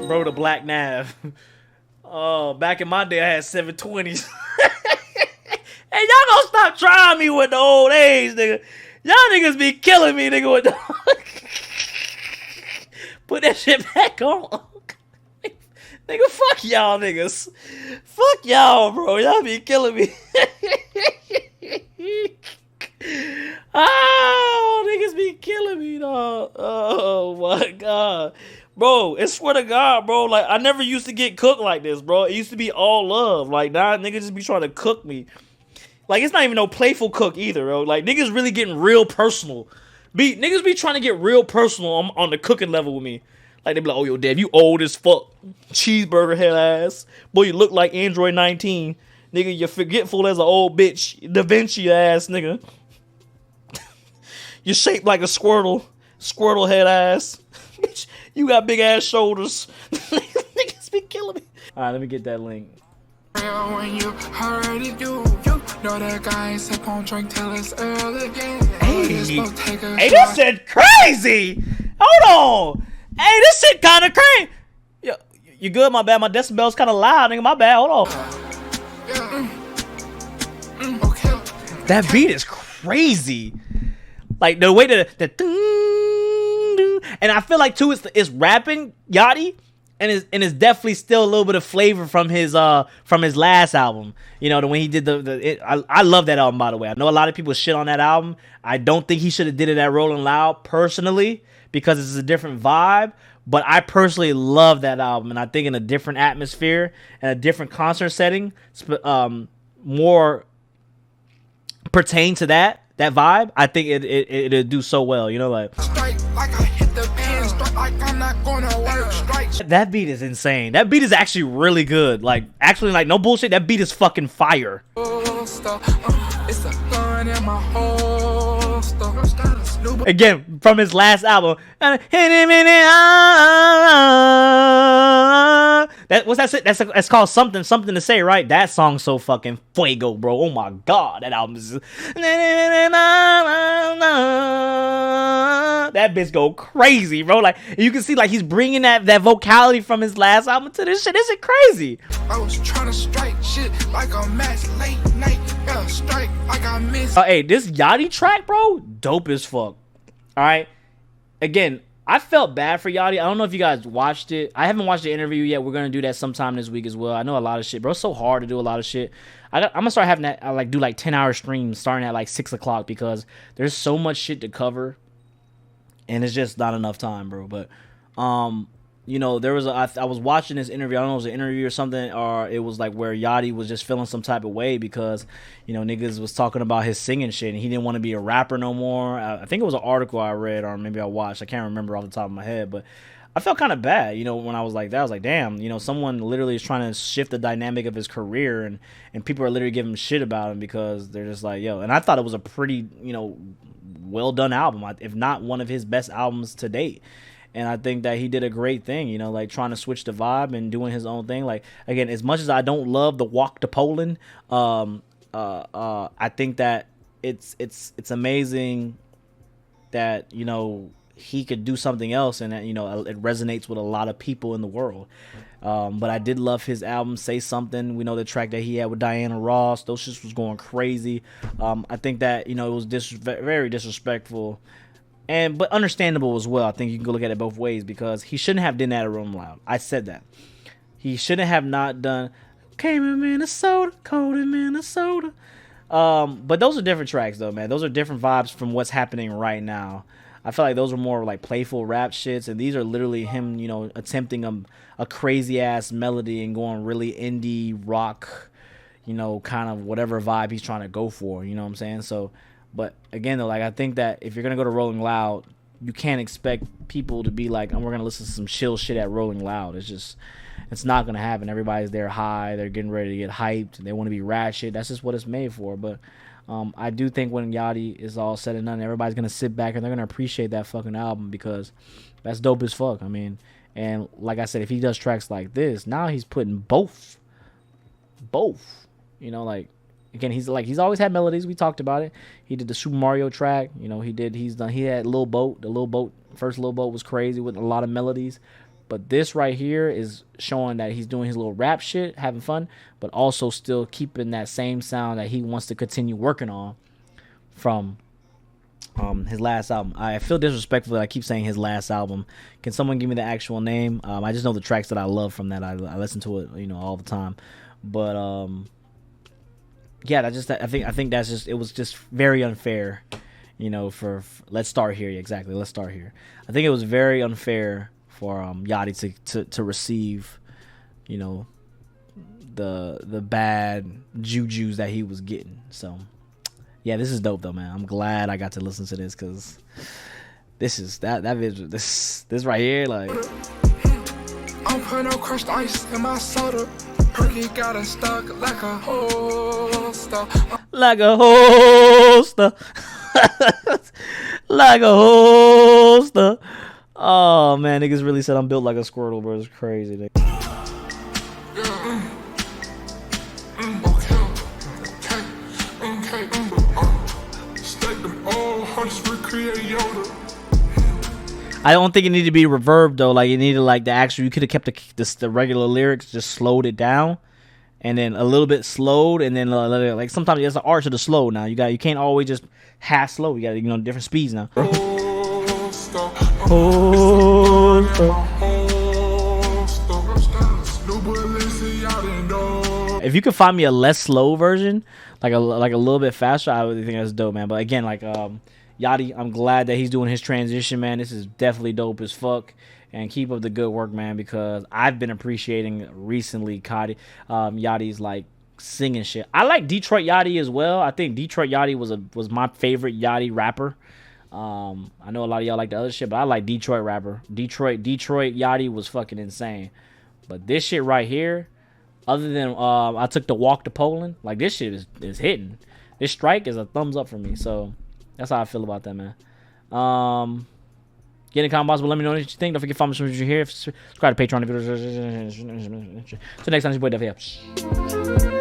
Bro, the black nav. Oh, back in my day, I had 720s. Hey, y'all gonna stop trying me with the old age, nigga. Y'all niggas be killing me, nigga, with the... Put that shit back on. Nigga, fuck y'all niggas. Fuck y'all, bro. Y'all be killing me. Oh, niggas be killing me, dog. Oh, my God. Bro, I swear to God, bro. Like, I never used to get cooked like this, bro. It used to be all love. Like, now niggas just be trying to cook me. Like, it's not even no playful cook either, bro. Like, niggas really getting real personal. Niggas be trying to get real personal on the cooking level with me. Like, they be like, oh, yo, Dad, you old as fuck. Cheeseburger head ass. Boy, you look like Android 19. Nigga, you're forgetful as an old bitch. Da Vinci ass, nigga. You're shaped like a Squirtle. Squirtle head ass. Bitch, you got big ass shoulders. Niggas be killing me. Alright, let me get that link. When you already do, you know that guy sip on drink till it's early again. Hey, this shit crazy. Hold on. Hey, this shit kind of crazy. Yo, you good? My bad. My decibel's kind of loud, nigga. My bad. Hold on. Okay. That beat is crazy. Like the way that the and I feel like too it's rapping Yachty. And it's definitely still a little bit of flavor from his last album. You know, the when he did I love that album, by the way. I know a lot of people shit on that album. I don't think he should have did it at Rolling Loud personally because it's a different vibe. But I personally love that album, and I think in a different atmosphere and a different concert setting, more pertain to that vibe. I think it'll do so well. You know, like. That beat is insane. That beat is actually really good. Like, actually, like, no bullshit. That beat is fucking fire. Again, from his last album. What's that? That's called something to say, right? That song's so fucking fuego, bro. Oh my God, that album is. That bitch go crazy, bro. Like, you can see, like, he's bringing that vocality from his last album to this shit. This shit crazy. I was trying to strike shit like a match late night. Yeah, strike like I missed. Hey, this Yachty track, bro, dope as fuck. All right. Again, I felt bad for Yachty. I don't know if you guys watched it. I haven't watched the interview yet. We're gonna do that sometime this week as well. I know a lot of shit, bro. It's so hard to do a lot of shit. I'm gonna start having that. I like do like 10-hour streams starting at like 6 o'clock because there's so much shit to cover, and it's just not enough time, bro. But you know, there was I was watching this interview. I don't know if it was an interview or something, or it was like where Yachty was just feeling some type of way because, you know, niggas was talking about his singing shit and he didn't want to be a rapper no more. I think it was an article I read or maybe I watched. I can't remember off the top of my head, but I felt kind of bad, you know, when I was like that. I was like, damn, you know, someone literally is trying to shift the dynamic of his career and people are literally giving him shit about him because they're just like, yo. And I thought it was a pretty, you know, well done album, if not one of his best albums to date. And I think that he did a great thing, you know, like trying to switch the vibe and doing his own thing. Like, again, as much as I don't love the Walk to Poland, I think that it's amazing that, you know, he could do something else and that, you know, it resonates with a lot of people in the world. But I did love his album, Say Something. We know the track that he had with Diana Ross. Those shits was going crazy. I think that, you know, it was very disrespectful. But understandable as well. I think you can go look at it both ways because he shouldn't have done that at Rolling Loud. I said that. He shouldn't have not done Came in Minnesota, cold in Minnesota. But those are different tracks though, man. Those are different vibes from what's happening right now. I feel like those are more like playful rap shits, and these are literally him, you know, attempting a crazy ass melody and going really indie rock, you know, kind of whatever vibe he's trying to go for. You know what I'm saying? So. But again, though, like I think that if you're gonna go to Rolling Loud, you can't expect people to be like, "Oh, we're gonna listen to some chill shit at Rolling Loud." It's not gonna happen. Everybody's there high, they're getting ready to get hyped, they want to be ratchet. That's just what it's made for. But I do think when Yachty is all said and done, everybody's gonna sit back and they're gonna appreciate that fucking album because that's dope as fuck. I mean, and like I said, if he does tracks like this, now he's putting both. You know, like. Again, he's always had melodies. We talked about it. He did the Super Mario track. You know, he had Lil Boat. The first Lil Boat was crazy with a lot of melodies. But this right here is showing that he's doing his little rap shit, having fun, but also still keeping that same sound that he wants to continue working on from his last album. I feel disrespectful that I keep saying his last album. Can someone give me the actual name? I just know the tracks that I love from that. I listen to it, all the time. But yeah, I think that's just, it was just very unfair, for let's start here. Exactly, let's start here. I think it was very unfair for Yachty to receive, the bad jujus that he was getting. So yeah, this is dope though, man. I'm glad I got to listen to this, because this is that visual, this right here, like, I'm putting no crushed ice in my soda. Perky got it stuck like a holster. Like a holster. Like a holster. Oh man, niggas really said I'm built like a Squirtle, bro. It's crazy, nigga. I don't think it needed to be reverb though. Like, it needed, like, the actual, you could have kept the regular lyrics, just slowed it down, and then a little bit slowed, and then like sometimes there's an art to the slow. Now you can't always just half slow. You got different speeds now. If you could find me a less slow version, like a little bit faster, I would think that's dope, man. But again, like, Yachty, I'm glad that he's doing his transition, man. This is definitely dope as fuck. And keep up the good work, man, because I've been appreciating recently Yachty's, like, singing shit. I like Detroit Yachty as well. I think Detroit Yachty was my favorite Yachty rapper. I know a lot of y'all like the other shit, but I like Detroit rapper. Detroit Yachty was fucking insane. But this shit right here, other than I took the walk to Poland, like, this shit is hitting. This strike is a thumbs up for me. So that's how I feel about that, man. Get in the comment box, but let me know what you think. Don't forget to follow me if you're here. Subscribe to Patreon. So next time, it's your boy Duffy.